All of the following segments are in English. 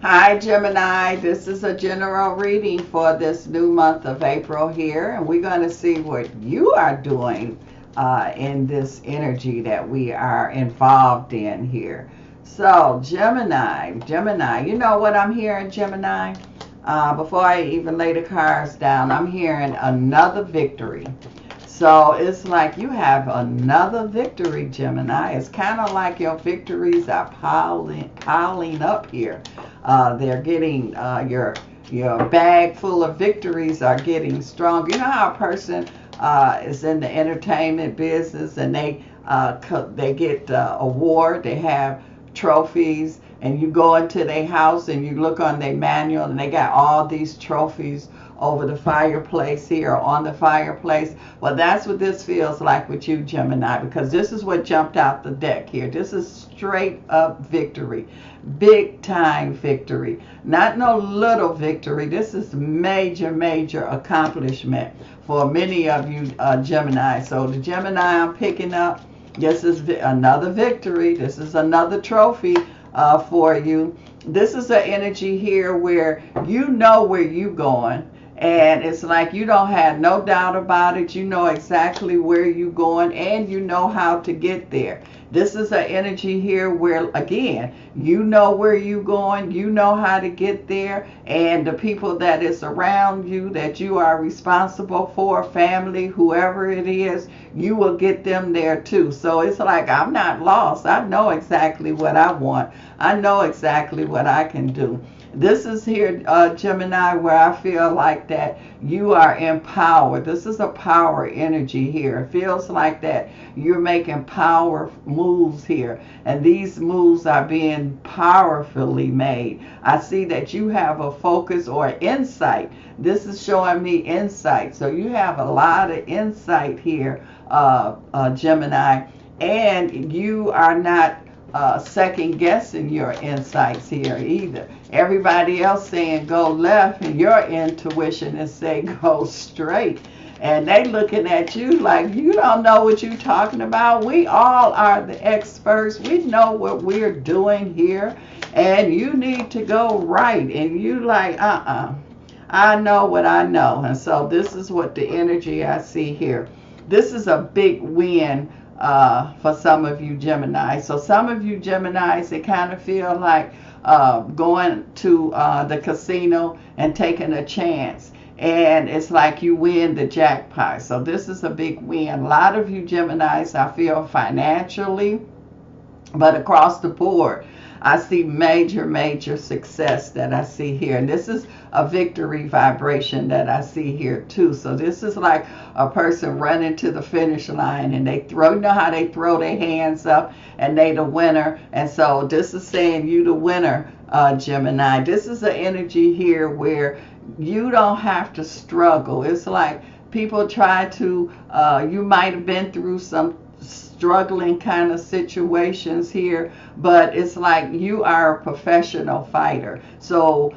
Hi, Gemini. This is a general reading for this new month of April here, and we're going to see what you are doing in this energy that we are involved in here. So, Gemini, you know what I'm hearing, Gemini? Before I even lay the cards down, I'm hearing another victory. So it's like you have another victory, Gemini. It's kind of like your victories are piling up here. They're getting your bag full of victories are getting strong. You know how a person is in the entertainment business and they get award, they have trophies, and you go into their house and you look on their manual and they got all these trophies over the fireplace here or on the fireplace. Well, that's what this feels like with you, Gemini, because this is what jumped out the deck here. This is straight up victory, big time victory, not no little victory. This is major accomplishment for many of you, Gemini. So the Gemini I'm picking up, this is another victory. This is another trophy for you. This is an energy here where you know where you're going. And it's like you don't have no doubt about it. You know exactly where you're going and you know how to get there. This is an energy here where, again, you know where you're going, you know how to get there, and the people that is around you that you are responsible for, family, whoever it is, you will get them there too. So it's like I'm not lost. I know exactly what I want. I know exactly what I can do. This is here, Gemini, where I feel like that you are empowered. This is a power energy here. It feels like that you're making power moves here, and these moves are being powerfully made. I see that you have a focus or insight. This is showing me insight. So you have a lot of insight here, Gemini, and you are not second guessing your insights here either. Everybody else saying go left, and your intuition is saying go straight. And they looking at you like you don't know what you're talking about. We all are the experts. We know what we're doing here, and you need to go right. And you like, I know what I know. And so this is what the energy I see here. This is a big win for some of you Gemini. So some of you Geminis, they kind of feel like going to the casino and taking a chance. And it's like you win the jackpot. So this is a big win. A lot of you Geminis, I feel financially, but across the board, I see major success that I see here. And this is a victory vibration that I see here too. So this is like a person running to the finish line and they throw, you know how they throw their hands up and they the winner. And so this is saying you the winner, Gemini. This is an energy here where you don't have to struggle. It's like people try to, you might have been through some struggling kind of situations here, but it's like you are a professional fighter. So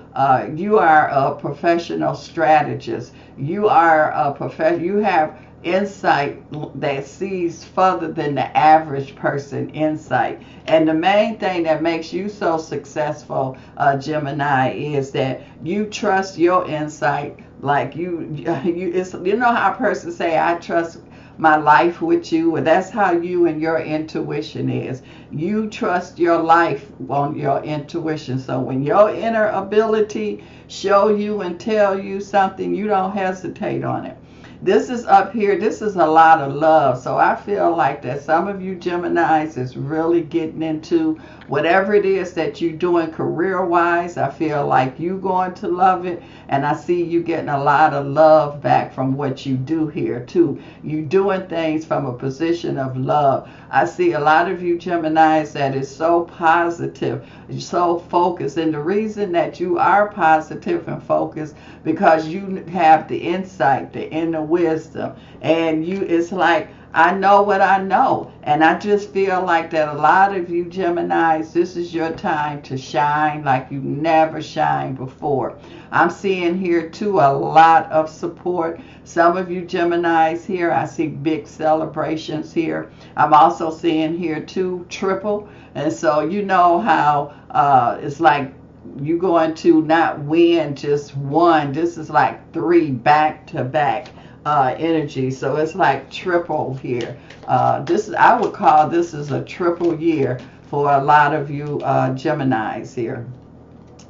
you are a professional strategist. You are a you have insight that sees further than the average person insight. And the main thing that makes you so successful, Gemini, is that you trust your insight. Like it's, you know how a person say, I trust my life with you. Well, that's how you and your intuition is. You trust your life on your intuition. So when your inner ability show you and tell you something, you don't hesitate on it. This is up here. This is a lot of love. So I feel like that some of you Geminis is really getting into whatever it is that you're doing career-wise. I feel like you're going to love it. And I see you getting a lot of love back from what you do here too. You doing things from a position of love. I see a lot of you Geminis that is so positive, so focused. And the reason that you are positive and focused because you have the insight, the inner wisdom, and you, it's like, I know what I know. And I just feel like that a lot of you Geminis, this is your time to shine like you never shined before. I'm seeing here too a lot of support. Some of you Geminis here, I see big celebrations here. I'm also seeing here too triple. And so you know how it's like you're going to not win just one. This is like 3 back-to-back energy. So it's like triple here. I would call this is a triple year for a lot of you Geminis here,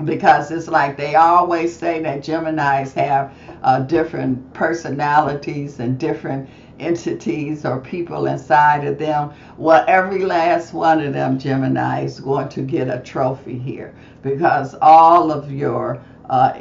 because it's like they always say that Geminis have different personalities and different entities or people inside of them. Well, every last one of them Gemini is going to get a trophy here, because all of your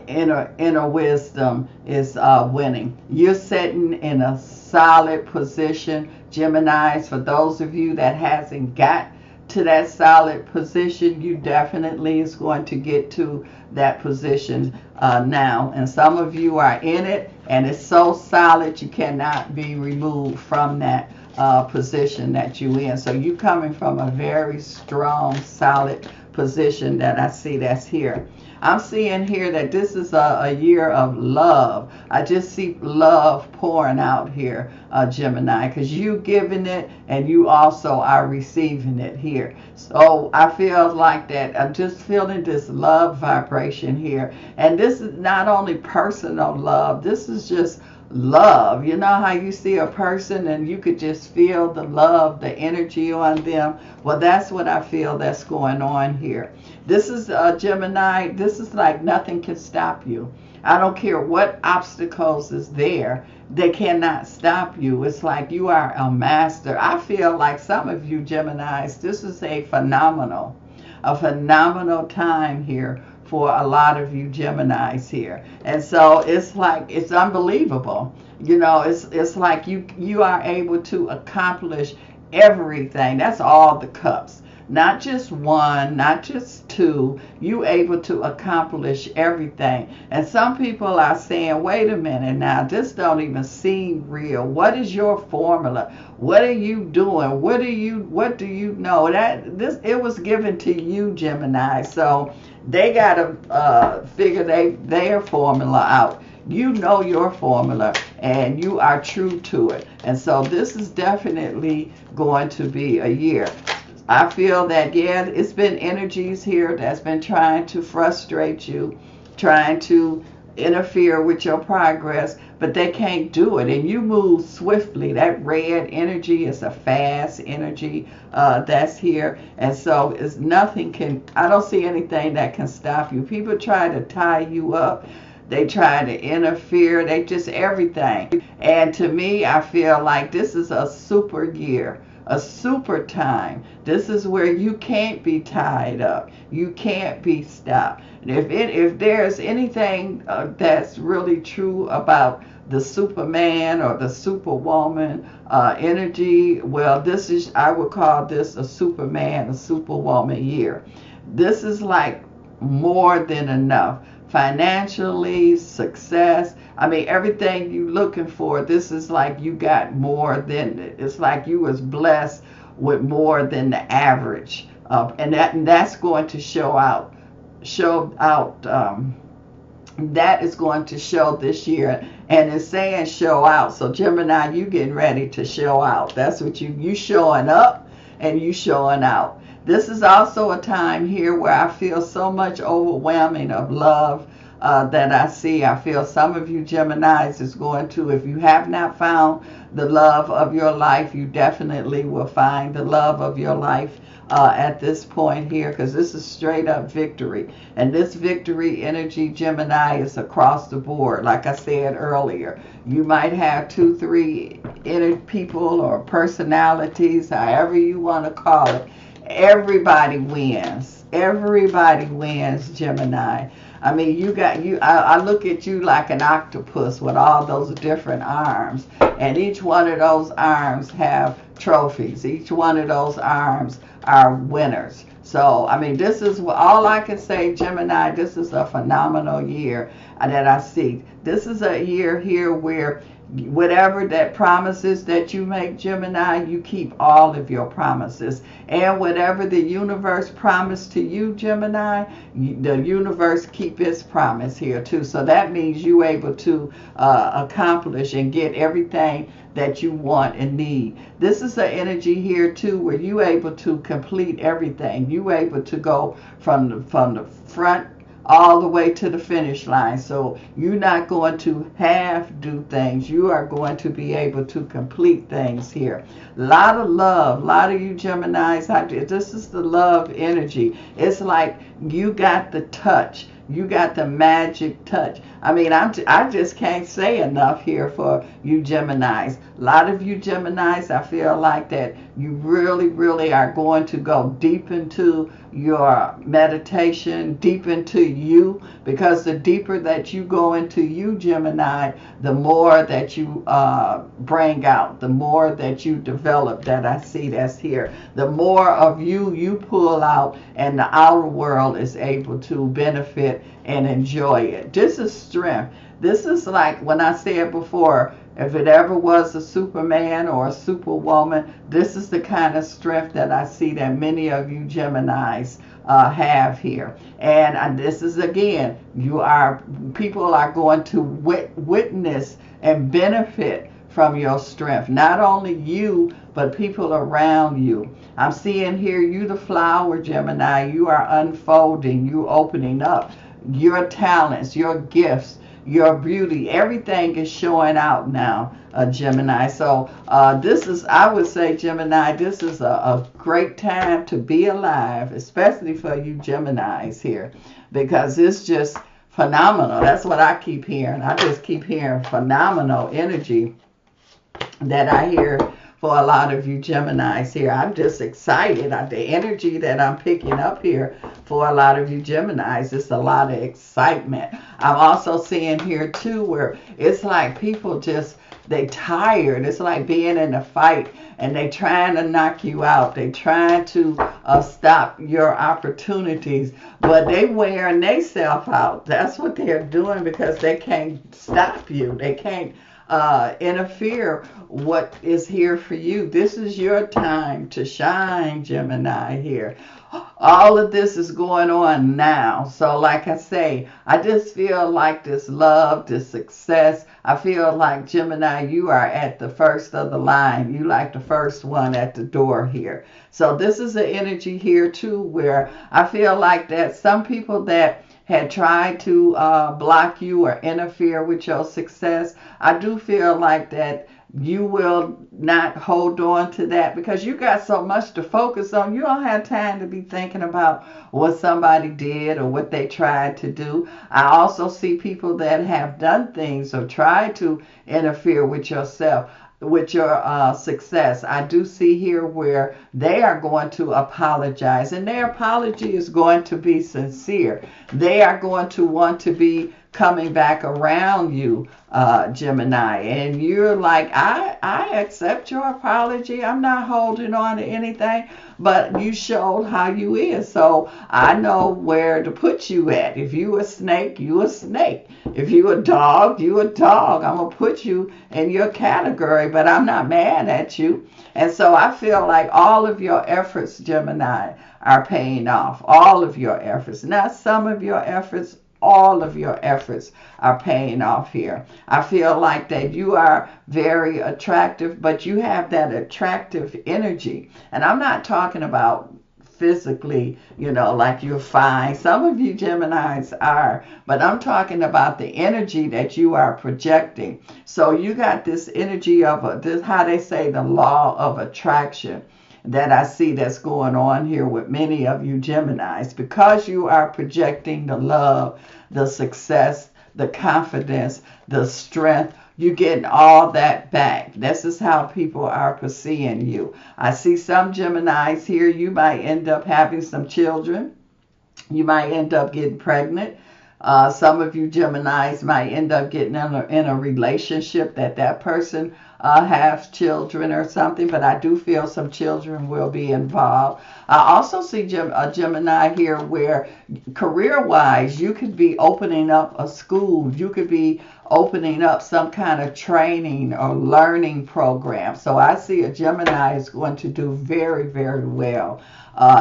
inner wisdom is winning. You're sitting in a solid position, Geminis. For those of you that hasn't got to that solid position, you definitely is going to get to that position now. And some of you are in it, and it's so solid you cannot be removed from that position that you in. So you coming from a very strong, solid position that I see that's here. I'm seeing here that this is a year of love. I just see love pouring out here, Gemini, because you giving it and you also are receiving it here. So I feel like that. I'm just feeling this love vibration here. And this is not only personal love, this is just love. You know how you see a person and you could just feel the love, the energy on them? Well, that's what I feel that's going on here. This is Gemini. This is like nothing can stop you. I don't care what obstacles is there. They cannot stop you. It's like you are a master. I feel like some of you Geminis, this is a phenomenal time here for a lot of you Geminis here. And so it's like, it's unbelievable. You know, it's like you are able to accomplish everything. That's all the cups. Not just one, not just two. You able to accomplish everything. And some people are saying, wait a minute now, this don't even seem real. What is your formula? What are you doing? What do you know? It was given to you, Gemini. So they gotta figure their formula out. You know your formula and you are true to it. And so this is definitely going to be a year. I feel that, yeah, it's been energies here that's been trying to frustrate you, trying to interfere with your progress, but they can't do it. And you move swiftly. That red energy is a fast energy that's here. And so I don't see anything that can stop you. People try to tie you up. They try to interfere. They just everything. And to me, I feel like this is a super year. A super time. This is where you can't be tied up. You can't be stopped. And if there's anything that's really true about the Superman or the Superwoman energy, well, I would call this a Superman, a Superwoman year. This is like more than enough. Financially, success. I mean, everything you looking for, this is like you got more than it. It's like you was blessed with more than the average. And that's going to show out. That is going to show this year. And it's saying show out. So Gemini, you getting ready to show out. That's what you showing up and you showing out. This is also a time here where I feel so much overwhelming of love that I see. I feel some of you Geminis is going to, if you have not found the love of your life, you definitely will find the love of your life at this point here, because this is straight up victory. And this victory energy, Gemini, is across the board. Like I said earlier, you might have 2, 3 inner people or personalities, however you want to call it. Everybody wins. Everybody wins, Gemini. I mean, I look at you like an octopus with all those different arms. And each one of those arms have trophies. Each one of those arms are winners. So, I mean, this is all I can say, Gemini. This is a phenomenal year that I see. This is a year here where whatever that promises that you make, Gemini, you keep all of your promises. And whatever the universe promised to you, Gemini, the universe keep its promise here too. So that means you able to accomplish and get everything that you want and need. This is an energy here too where you able to complete everything. You able to go from the front all the way to the finish line. So you're not going to half do things. You are going to be able to complete things here. A lot of love. A lot of you Geminis, this is the love energy. It's like you got the touch. You got the magic touch. I mean, I just can't say enough here for you Geminis. A lot of you Geminis, I feel like that you really, really are going to go deep into your meditation, deep into you, because the deeper that you go into you, Gemini, the more that you bring out, the more that you develop, that I see that's here. The more of you pull out, and the outer world is able to benefit and enjoy it. This is strength. This is like when I said before, if it ever was a Superman or a Superwoman, this is the kind of strength that I see that many of you Geminis have here. And this is, again, people are going to witness and benefit from your strength. Not only you, but people around you. I'm seeing here you the flower, Gemini. You are unfolding, you opening up your talents, your gifts, your beauty. Everything is showing out now, Gemini. So this is, I would say, Gemini, this is a great time to be alive, especially for you Geminis here, because it's just phenomenal. That's what I keep hearing. I just keep hearing phenomenal energy that I hear for a lot of you Geminis here. I'm just excited. The energy that I'm picking up here for a lot of you Geminis, it's a lot of excitement. I'm also seeing here too where it's like people just, they tired. It's like being in a fight and they trying to knock you out. They trying to stop your opportunities, but they wearing themselves out. That's what they're doing, because they can't stop you. They can't interfere what is here for you. This is your time to shine, Gemini here. All of this is going on now. So like I say, I just feel like this love, this success, I feel like, Gemini, you are at the first of the line. You like the first one at the door here. So this is the energy here too, where I feel like that some people that had tried to block you or interfere with your success, I do feel like that you will not hold on to that, because you got so much to focus on. You don't have time to be thinking about what somebody did or what they tried to do. I also see people that have done things or tried to interfere with yourself, with your success. I do see here where they are going to apologize, and their apology is going to be sincere. They are going to want to be coming back around you, Gemini, and you're like, I accept your apology. I'm not holding on to anything, but you showed how you is, so I know where to put you at. If you a snake, you a snake. If you a dog, you a dog. I'm gonna put you in your category, but I'm not mad at you. And so I feel like all of your efforts, Gemini, are paying off. All of your efforts, not some of your efforts, all of your efforts are paying off here. I feel like that you are very attractive, but you have that attractive energy. And I'm not talking about physically, like you're fine. Some of you Geminis are, but I'm talking about the energy that you are projecting. So you got this energy of this, how they say, the law of attraction, that I see that's going on here with many of you Geminis, because you are projecting the love, the success, the confidence, the strength. You're getting all that back. This is how people are perceiving you. I see some Geminis here, you might end up having some children. You might end up getting pregnant. Some of you Geminis might end up getting in a relationship that person has children or something, but I do feel some children will be involved. I also see a Gemini here where career-wise, you could be opening up a school. You could be opening up some kind of training or learning program. So I see a Gemini is going to do very, very well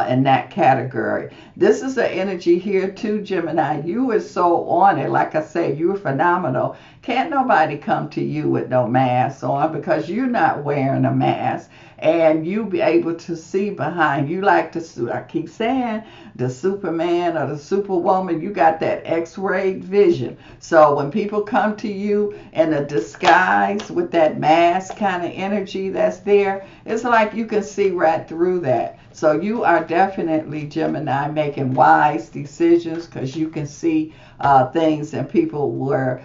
in that category. This is the energy here too, Gemini. You are so on it. Like I say, you're phenomenal. Can't nobody come to you with no mask on, on because you're not wearing a mask, and you be able to see behind. You like to, I keep saying, the Superman or the Superwoman, you got that X-ray vision. So when people come to you in a disguise with that mask kind of energy that's there, it's like you can see right through that. So you are definitely, Gemini, making wise decisions because you can see things in people where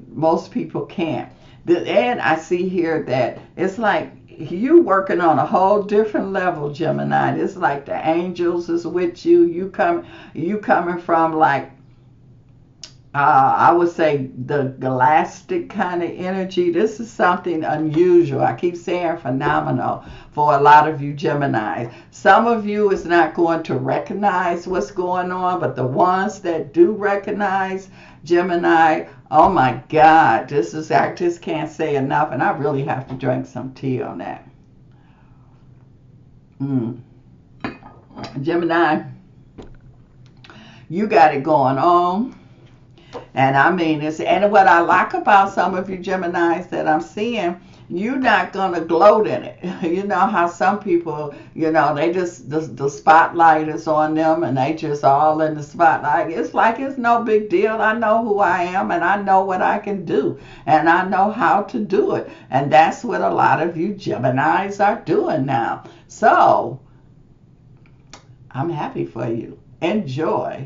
most people can't. And I see here that it's like you working on a whole different level, Gemini. It's like the angels is with you. You coming from like I would say the galactic kind of energy. This is something unusual. I keep saying phenomenal for a lot of you Geminis. Some of you is not going to recognize what's going on, but the ones that do recognize, Gemini, oh my God, I just can't say enough, and I really have to drink some tea on that. Gemini, you got it going on. And I mean, and what I like about some of you Geminis that I'm seeing, you're not going to gloat in it. You know how some people, they just, the spotlight is on them and they just all in the spotlight. It's like it's no big deal. I know who I am and I know what I can do and I know how to do it. And that's what a lot of you Geminis are doing now. So I'm happy for you. Enjoy.